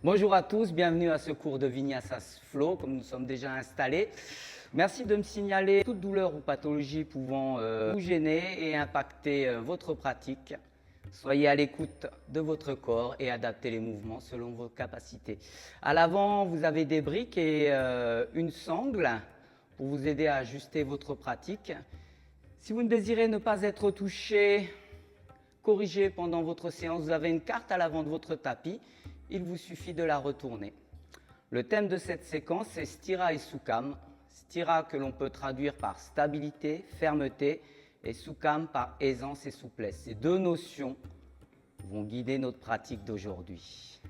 Bonjour à tous, bienvenue à ce cours de Vinyasa Flow, comme nous sommes déjà installés. Merci de me signaler toute douleur ou pathologie pouvant vous gêner et impacter votre pratique. Soyez à l'écoute de votre corps et adaptez les mouvements selon vos capacités. À l'avant, vous avez des briques et une sangle pour vous aider à ajuster votre pratique. Si vous ne désirez ne pas être touché, corrigé pendant votre séance, vous avez une carte à l'avant de votre tapis. Il vous suffit de la retourner. Le thème de cette séquence est Sthira et Sukham. Sthira que l'on peut traduire par stabilité, fermeté, et Sukham par aisance et souplesse. Ces deux notions vont guider notre pratique d'aujourd'hui.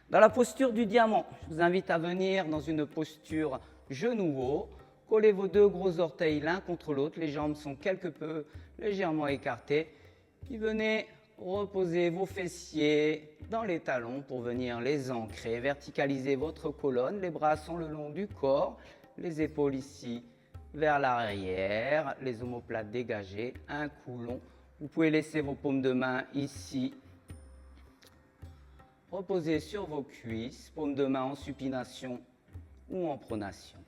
Dans la posture du diamant, je vous invite à venir dans une posture genou haut. Collez vos deux gros orteils l'un contre l'autre. Les jambes sont quelque peu légèrement écartées. Puis venez reposer vos fessiers dans les talons pour venir les ancrer. Verticalisez votre colonne. Les bras sont le long du corps. Les épaules ici vers l'arrière. Les omoplates dégagées. Un cou long. Vous pouvez laisser vos paumes de main ici. Reposez sur vos cuisses. Paumes de main en supination ou en pronation.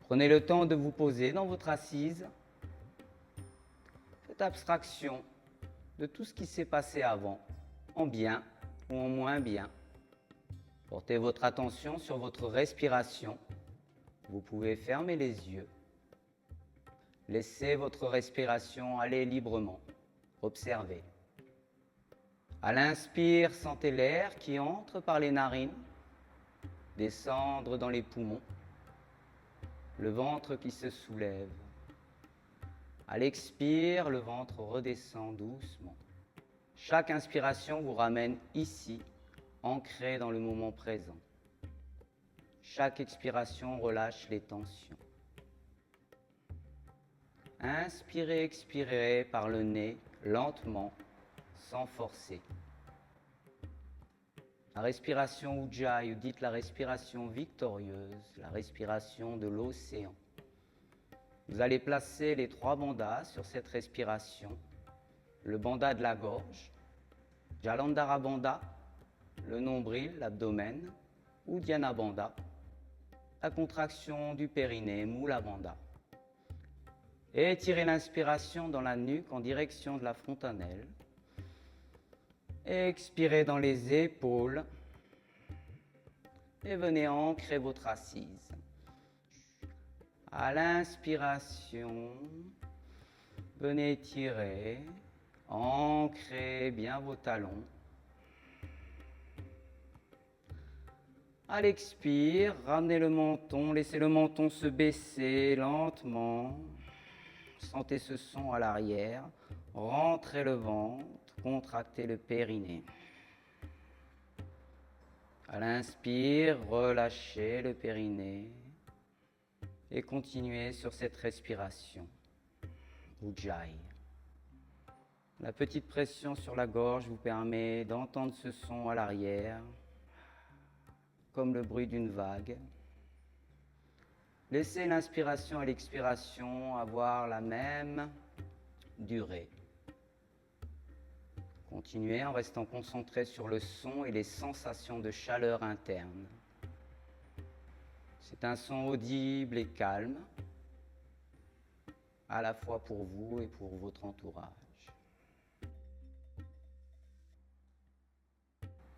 Prenez le temps de vous poser dans votre assise. Faites abstraction de tout ce qui s'est passé avant, en bien ou en moins bien. Portez votre attention sur votre respiration. Vous pouvez fermer les yeux. Laissez votre respiration aller librement. Observez. À l'inspire, sentez l'air qui entre par les narines, descendre dans les poumons, le ventre qui se soulève. À l'expire, le ventre redescend doucement. Chaque inspiration vous ramène ici, ancré dans le moment présent. Chaque expiration relâche les tensions. Inspirez, expirez par le nez, lentement, sans forcer. La respiration Ujjayi, ou dites la respiration victorieuse, la respiration de l'océan. Vous allez placer les 3 bandhas sur cette respiration. Le bandha de la gorge, Jalandhara Bandha, le nombril, l'abdomen, Uddiyana Bandha, la contraction du périnée, Mula Bandha. Et étirez l'inspiration dans la nuque en direction de la fontanelle. Expirez dans les épaules et venez ancrer votre assise. À l'inspiration, venez étirer, ancrez bien vos talons. À l'expire, ramenez le menton, laissez le menton se baisser lentement. Sentez ce son à l'arrière. Rentrez le ventre, contractez le périnée. À l'inspire, relâchez le périnée et continuez sur cette respiration. Ujjayi. La petite pression sur la gorge vous permet d'entendre ce son à l'arrière, comme le bruit d'une vague. Laissez l'inspiration et l'expiration avoir la même durée. Continuez en restant concentré sur le son et les sensations de chaleur interne. C'est un son audible et calme, à la fois pour vous et pour votre entourage.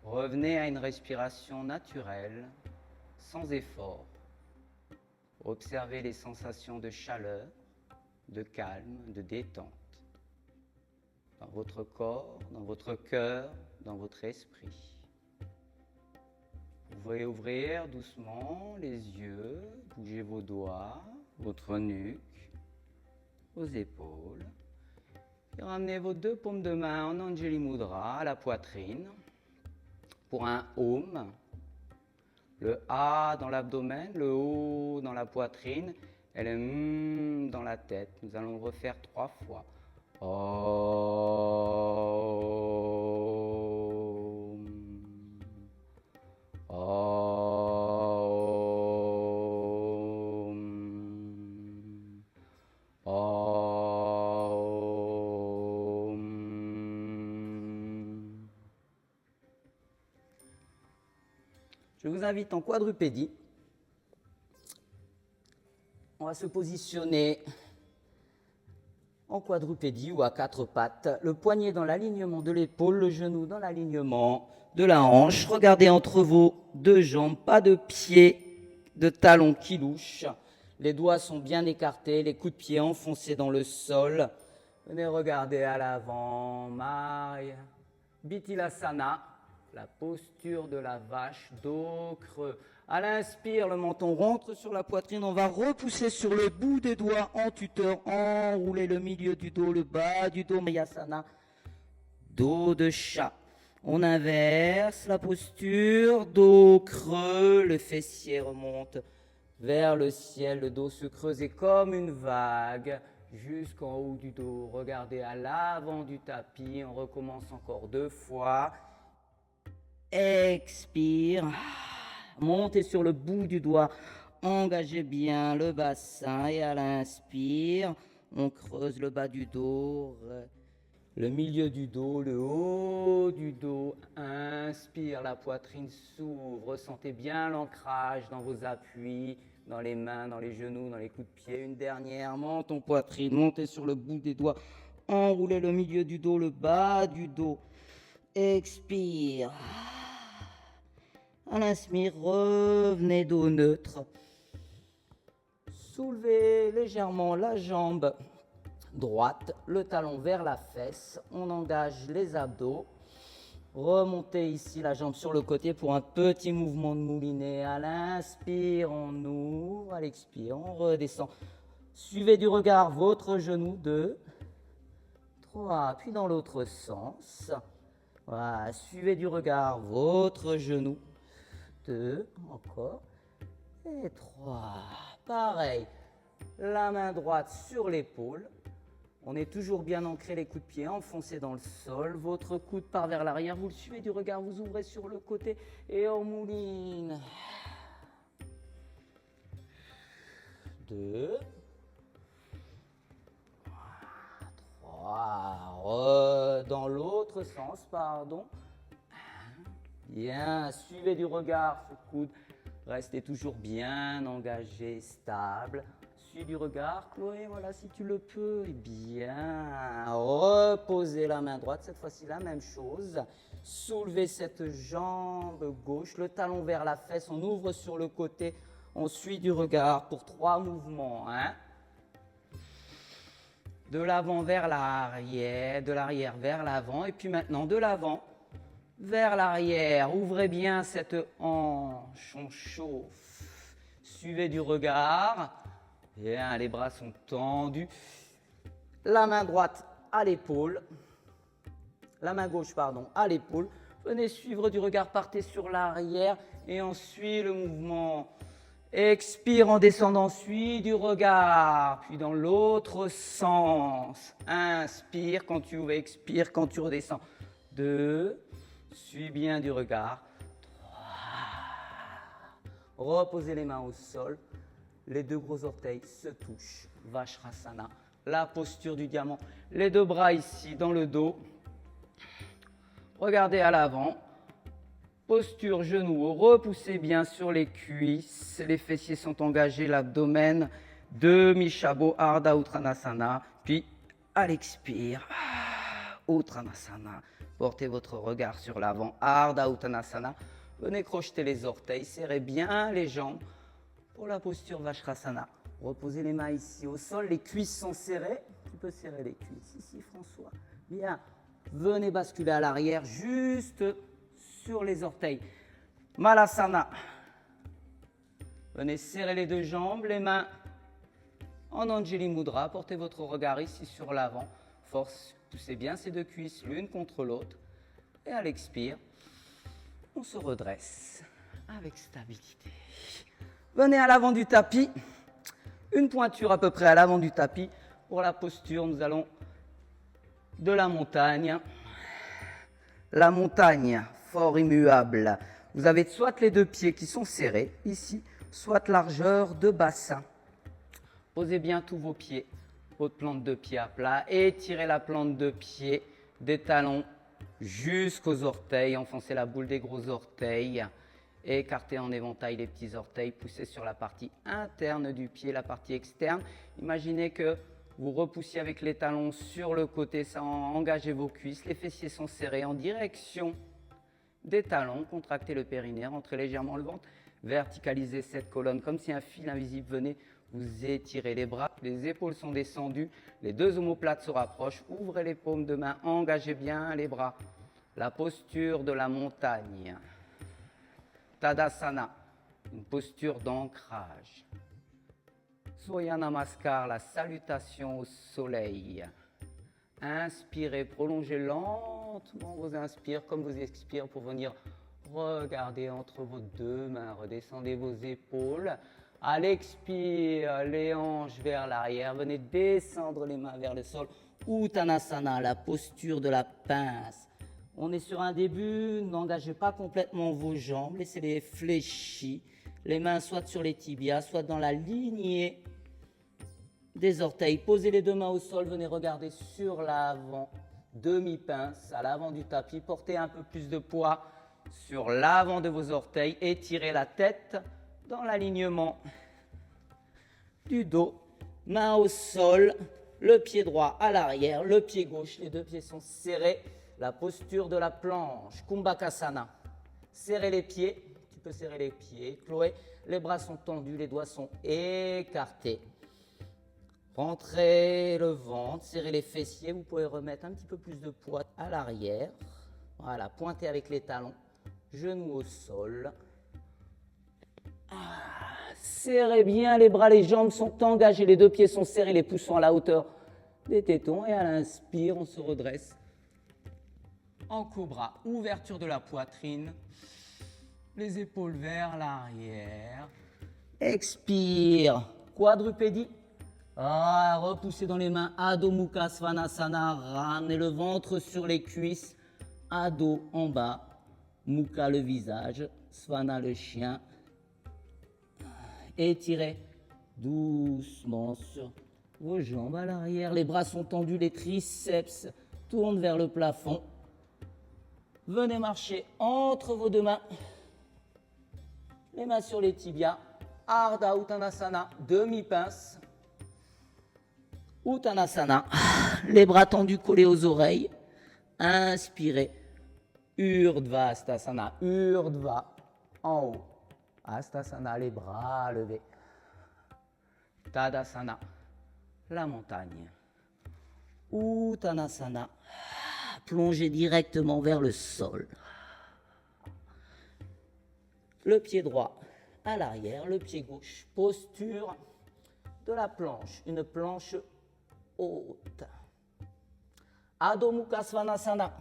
Revenez à une respiration naturelle, sans effort. Observez les sensations de chaleur, de calme, de détente. Dans votre corps, dans votre cœur, dans votre esprit. Vous pouvez ouvrir doucement les yeux, bouger vos doigts, votre nuque, vos épaules. Et ramenez vos 2 paumes de main en Anjali Mudra à la poitrine pour un Om. Le A dans l'abdomen, le O dans la poitrine et le M dans la tête. Nous allons le refaire 3 fois. Om. Om. Om. Je vous invite en quadrupédie. On va se positionner en quadrupédie ou à quatre pattes. Le poignet dans l'alignement de l'épaule, le genou dans l'alignement de la hanche. Regardez entre vos deux jambes, pas de pied, de talons qui louchent. Les doigts sont bien écartés, les coups de pied enfoncés dans le sol. Venez regarder à l'avant, Maya. Bittilasana, la posture de la vache, dos creux. À l'inspire, le menton rentre sur la poitrine. On va repousser sur le bout des doigts en tuteur, enrouler le milieu du dos, le bas du dos, Mayasana. Dos de chat. On inverse la posture, dos creux, le fessier remonte vers le ciel, le dos se creuse comme une vague jusqu'en haut du dos. Regardez à l'avant du tapis, on recommence encore 2 fois. Expire, montez sur le bout du doigt, engagez bien le bassin et à l'inspire, on creuse le bas du dos, le milieu du dos, le haut du dos. Inspire, la poitrine s'ouvre, ressentez bien l'ancrage dans vos appuis, dans les mains, dans les genoux, dans les coups de pied. Une dernière, menton, poitrine, montez sur le bout des doigts, enroulez le milieu du dos, le bas du dos. Expire. À l'inspire, revenez dos neutre. Soulevez légèrement la jambe droite, le talon vers la fesse. On engage les abdos. Remontez ici la jambe sur le côté pour un petit mouvement de moulinet. À l'inspire, on ouvre. À l'expire, on redescend. Suivez du regard votre genou. 2, 3, puis dans l'autre sens. Voilà, suivez du regard votre genou. 2, encore. Et 3. Pareil. La main droite sur l'épaule. On est toujours bien ancré, les coups de pied enfoncés dans le sol. Votre coude part vers l'arrière. Vous le suivez du regard, vous ouvrez sur le côté et on mouline. 2. 3. Dans l'autre sens, pardon. Bien, suivez du regard ce coude. Restez toujours bien engagé, stable. Suis du regard, Chloé, voilà, si tu le peux. Bien. Reposez la main droite, cette fois-ci la même chose. Soulevez cette jambe gauche, le talon vers la fesse, on ouvre sur le côté. On suit du regard pour 3 mouvements. De l'avant vers l'arrière, de l'arrière vers l'avant. Et puis maintenant, de l'avant vers l'arrière. Ouvrez bien cette hanche, on chauffe. Suivez du regard. Bien, les bras sont tendus. La main droite à l'épaule. La main gauche, pardon, à l'épaule. Venez suivre du regard, partez sur l'arrière et on suit le mouvement. Expire en descendant, suis du regard, puis dans l'autre sens. Inspire quand tu ouvres, expire quand tu redescends. 2, suis bien du regard. 3, reposez les mains au sol. Les 2 gros orteils se touchent. Vajrasana, la posture du diamant. Les 2 bras ici dans le dos. Regardez à l'avant. Posture genou, repoussez bien sur les cuisses. Les fessiers sont engagés, l'abdomen. Demi-chabot, Ardha Uttanasana. Puis à l'expire, Uttanasana. Portez votre regard sur l'avant. Ardha Uttanasana. Venez crocheter les orteils. Serrez bien les jambes. Pour la posture Vajrasana, reposez les mains ici au sol, les cuisses sont serrées. Tu peux serrer les cuisses ici, François. Bien, venez basculer à l'arrière, juste sur les orteils. Malasana. Venez serrer les 2 jambes, les mains en Anjali Mudra. Portez votre regard ici sur l'avant. Force, poussez bien ces 2 cuisses l'une contre l'autre. Et à l'expire, on se redresse avec stabilité. Venez à l'avant du tapis, une pointure à peu près à l'avant du tapis. Pour la posture, nous allons de la montagne. La montagne, fort immuable. Vous avez soit les 2 pieds qui sont serrés, ici, soit largeur de bassin. Posez bien tous vos pieds, votre plante de pied à plat. Étirez la plante de pied des talons jusqu'aux orteils. Enfoncez la boule des gros orteils. Écartez en éventail les petits orteils, poussez sur la partie interne du pied, la partie externe. Imaginez que vous repoussiez avec les talons sur le côté sans engager vos cuisses. Les fessiers sont serrés en direction des talons. Contractez le périnée, rentrez légèrement le ventre. Verticalisez cette colonne comme si un fil invisible venait vous étirer les bras. Les épaules sont descendues, les deux omoplates se rapprochent. Ouvrez les paumes de main, engagez bien les bras. La posture de la montagne. Tadasana, une posture d'ancrage. Surya Namaskar, la salutation au soleil. Inspirez, prolongez lentement vos inspires comme vos expires pour venir regarder entre vos deux mains. Redescendez vos épaules. À l'expire, les hanches vers l'arrière. Venez descendre les mains vers le sol. Uttanasana, la posture de la pince. On est sur un début, n'engagez pas complètement vos jambes, laissez-les fléchies. Les mains soit sur les tibias, soit dans la lignée des orteils. Posez les deux mains au sol, venez regarder sur l'avant, demi-pince, à l'avant du tapis. Portez un peu plus de poids sur l'avant de vos orteils. Étirez la tête dans l'alignement du dos. Main au sol, le pied droit à l'arrière, le pied gauche. Les deux pieds sont serrés. La posture de la planche, Kumbhakasana. Serrez les pieds, tu peux serrer les pieds. Chloé, les bras sont tendus, les doigts sont écartés. Rentrez le ventre, serrez les fessiers. Vous pouvez remettre un petit peu plus de poids à l'arrière. Voilà, pointez avec les talons, genoux au sol. Serrez bien les bras, les jambes sont engagées, les deux pieds sont serrés, les pouces sont à la hauteur des tétons. Et à l'inspire, on se redresse. En cobra, ouverture de la poitrine, les épaules vers l'arrière. Expire, quadrupédie. Repoussez dans les mains, Adho Mukha Svanasana, ramenez le ventre sur les cuisses, Adho en bas, Mukha le visage, Svana le chien. Étirez doucement sur vos jambes à l'arrière, les bras sont tendus, les triceps tournent vers le plafond. Venez marcher entre vos deux mains, les mains sur les tibias, Ardha Uttanasana, demi-pince, Uttanasana, les bras tendus collés aux oreilles, inspirez, Urdhva Astasana, Urdhva, en haut, Astasana, les bras levés, Tadasana, la montagne, Uttanasana, plongez directement vers le sol. Le pied droit à l'arrière, le pied gauche. Posture de la planche, une planche haute. Adho Mukha Svanasana.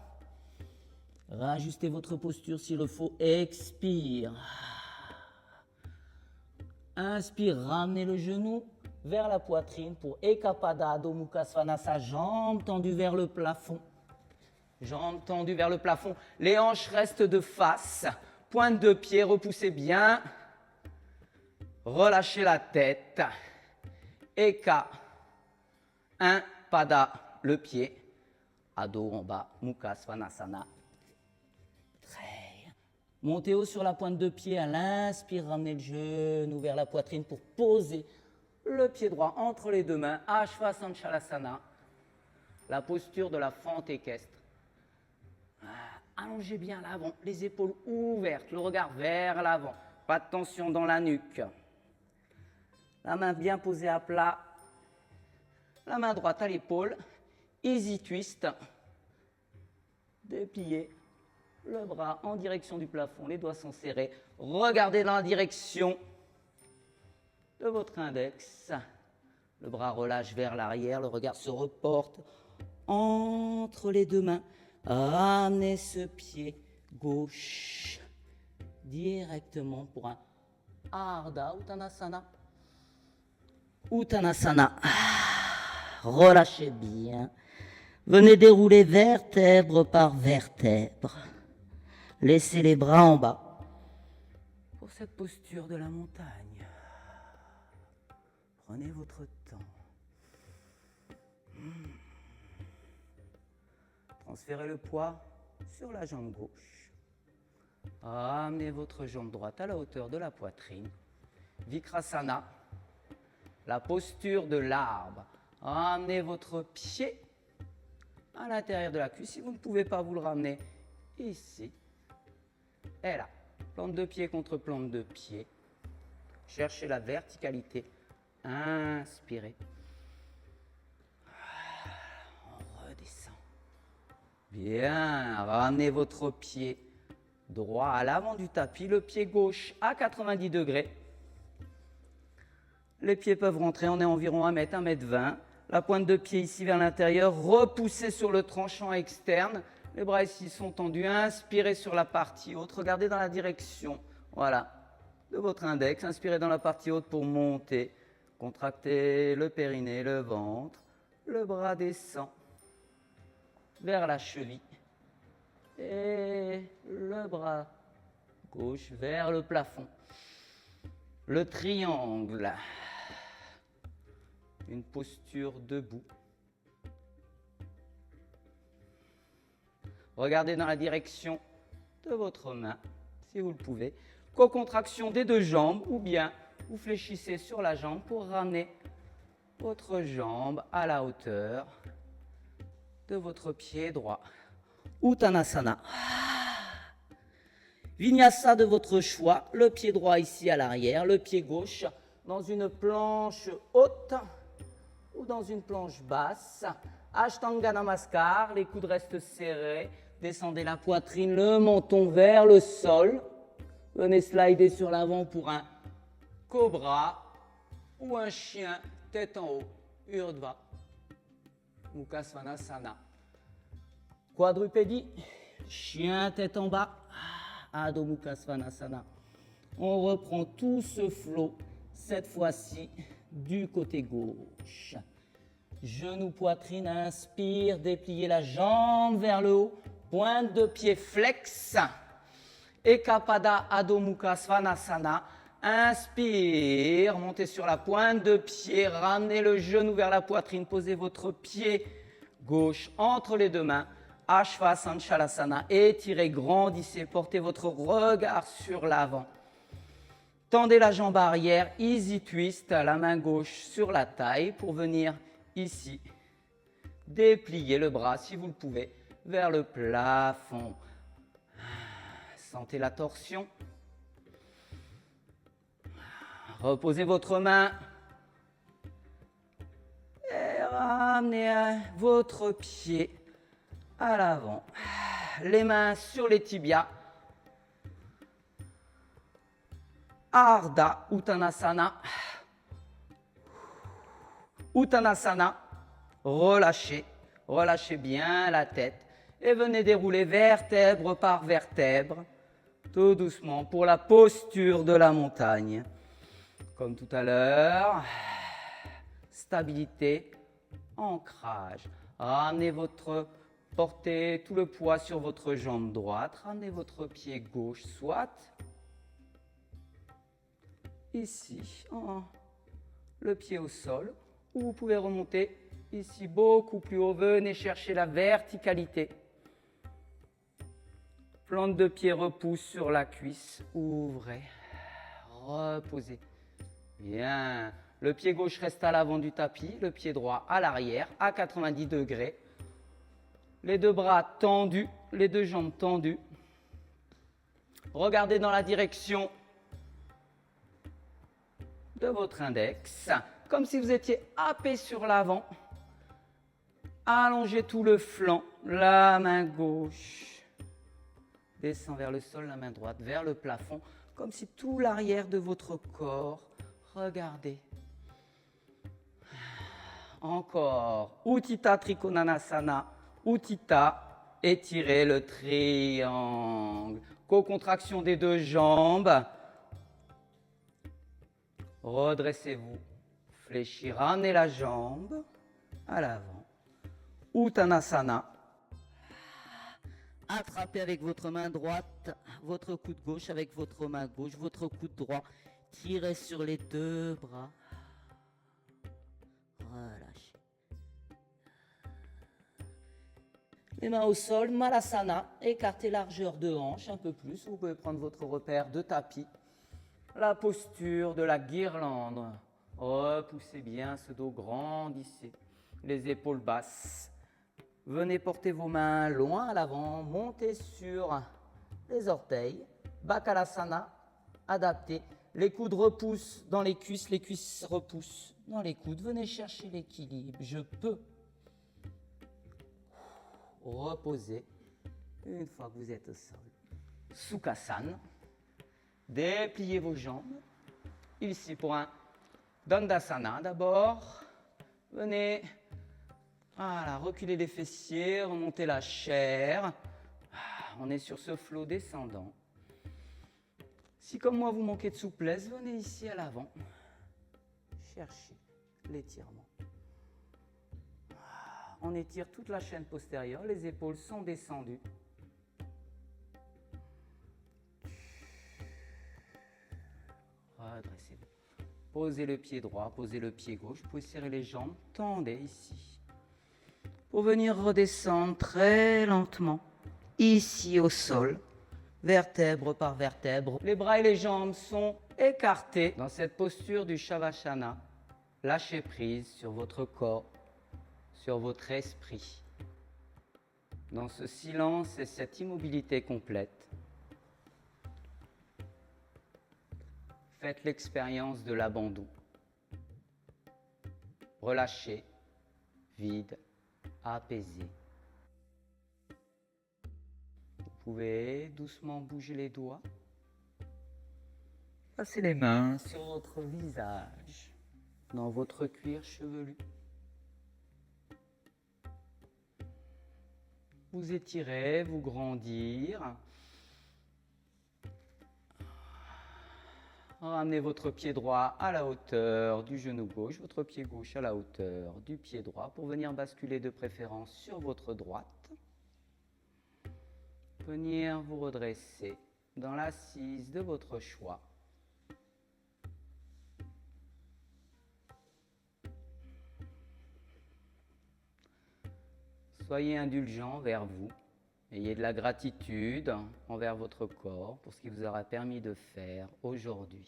Rajustez votre posture s'il le faut. Expire. Inspire, ramenez le genou vers la poitrine pour Ekapada Adho Mukha Svanasana. Jambes tendues vers le plafond. Jambes tendues vers le plafond, les hanches restent de face, pointe de pied, repoussez bien, relâchez la tête, Eka, 1, Pada, le pied, Adho en bas, Mukha Svanasana, très. Montez haut sur la pointe de pied, à l'inspire, ramenez le genou vers la poitrine pour poser le pied droit entre les deux mains, Ashvasanchalasana, la posture de la fente équestre. Allongez bien l'avant, les épaules ouvertes, le regard vers l'avant. Pas de tension dans la nuque. La main bien posée à plat. La main droite à l'épaule. Easy twist. Dépliez le bras en direction du plafond. Les doigts sont serrés. Regardez dans la direction de votre index. Le bras relâche vers l'arrière. Le regard se reporte entre les deux mains. Ramenez ce pied gauche directement pour un Ardha Uttanasana. Uttanasana. Relâchez bien. Venez dérouler vertèbre par vertèbre. Laissez les bras en bas pour cette posture de la montagne. Prenez votre temps. Transférez le poids sur la jambe gauche. Ramenez votre jambe droite à la hauteur de la poitrine. Vikrasana, la posture de l'arbre. Ramenez votre pied à l'intérieur de la cuisse. Si vous ne pouvez pas vous le ramener ici et là. Plante de pied contre plante de pied. Cherchez la verticalité. Inspirez. On redescend. Bien. Ramenez votre pied droit à l'avant du tapis. Le pied gauche à 90 degrés. Les pieds peuvent rentrer. On est environ 1 mètre, 1 mètre 20. La pointe de pied ici vers l'intérieur. Repoussez sur le tranchant externe. Les bras ici sont tendus. Inspirez sur la partie haute. Regardez dans la direction. Voilà. De votre index. Inspirez dans la partie haute pour monter. Contractez le périnée, le ventre. Le bras descend vers la cheville. Et le bras gauche vers le plafond. Le triangle. Une posture debout. Regardez dans la direction de votre main, si vous le pouvez. Co-contraction des deux jambes ou bien vous fléchissez sur la jambe pour ramener votre jambe à la hauteur de votre pied droit. Uttanasana. Vinyasa de votre choix, le pied droit ici à l'arrière, le pied gauche dans une planche haute ou dans une planche basse. Ashtanga Namaskar, les coudes restent serrés. Descendez la poitrine, le menton vers le sol. Venez slider sur l'avant pour un cobra ou un chien tête en haut, Urdhva Mukha Svanasana. Quadrupédie, chien tête en bas, Adho Mukha Svanasana. On reprend tout ce flot, cette fois-ci du côté gauche. Genou, poitrine, inspire, dépliez la jambe vers le haut, pointe de pied flex, Ekapada Adho Mukha Svanasana. Inspire, montez sur la pointe de pied, ramenez le genou vers la poitrine, posez votre pied gauche entre les deux mains, Ashvasanshalasana, étirez, grandissez, portez votre regard sur l'avant. Tendez la jambe arrière, easy twist, la main gauche sur la taille pour venir ici. Dépliez le bras si vous le pouvez vers le plafond. Sentez la torsion. Reposez votre main et ramenez votre pied à l'avant. Les mains sur les tibias. Ardha Uttanasana. Uttanasana. Relâchez. Relâchez bien la tête. Et venez dérouler vertèbre par vertèbre. Tout doucement pour la posture de la montagne. Comme tout à l'heure. Stabilité. Ancrage. Ramenez votre portez tout le poids sur votre jambe droite. Ramenez votre pied gauche, soit ici, le pied au sol, ou vous pouvez remonter ici beaucoup plus haut. Venez chercher la verticalité. Plante de pied repousse sur la cuisse. Ouvrez. Reposez. Bien. Le pied gauche reste à l'avant du tapis, le pied droit à l'arrière, à 90 degrés. Les deux bras tendus, les deux jambes tendues. Regardez dans la direction de votre index, comme si vous étiez happé sur l'avant. Allongez tout le flanc, la main gauche descend vers le sol, la main droite vers le plafond, comme si tout l'arrière de votre corps, regardez. Encore, Utthita Trikonasana, Utthita, étirez le triangle. Co-contraction des deux jambes. Redressez-vous, fléchis, ramenez la jambe à l'avant. Uttanasana. Attrapez avec votre main droite votre coude gauche avec votre main gauche, votre coude droit. Tirez sur les deux bras. Relâchez. Les mains au sol, Malasana, écartez largeur de hanche un peu plus. Vous pouvez prendre votre repère de tapis. La posture de la guirlande. Repoussez bien ce dos, grandissez les épaules basses. Venez porter vos mains loin à l'avant, montez sur les orteils. Bakalasana, adapté. Les coudes repoussent dans les cuisses repoussent dans les coudes. Venez chercher l'équilibre. Je peux. Reposez. Une fois que vous êtes au sol. Sukhasana. Dépliez vos jambes. Ici pour un Dandasana d'abord. Venez. Voilà, reculez les fessiers, remontez la chair. On est sur ce flot descendant. Si comme moi vous manquez de souplesse, venez ici à l'avant. Cherchez l'étirement. On étire toute la chaîne postérieure, les épaules sont descendues. Redressez-vous. Posez le pied droit, posez le pied gauche. Vous pouvez serrer les jambes, tendez ici. Pour venir redescendre très lentement, ici au sol. Vertèbre par vertèbre. Les bras et les jambes sont écartés dans cette posture du Shavasana. Lâchez prise sur votre corps, sur votre esprit. Dans ce silence et cette immobilité complète, faites l'expérience de l'abandon. Relâché, vide, apaisé. Vous pouvez doucement bouger les doigts. Passez les mains sur votre visage, dans votre cuir chevelu. Vous étirez, vous grandir. Ramenez votre pied droit à la hauteur du genou gauche, votre pied gauche à la hauteur du pied droit pour venir basculer de préférence sur votre droite. Venir vous redresser dans l'assise de votre choix. Soyez indulgent vers vous. Ayez de la gratitude envers votre corps pour ce qu'il vous aura permis de faire aujourd'hui.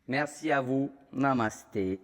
Merci à vous. Namasté.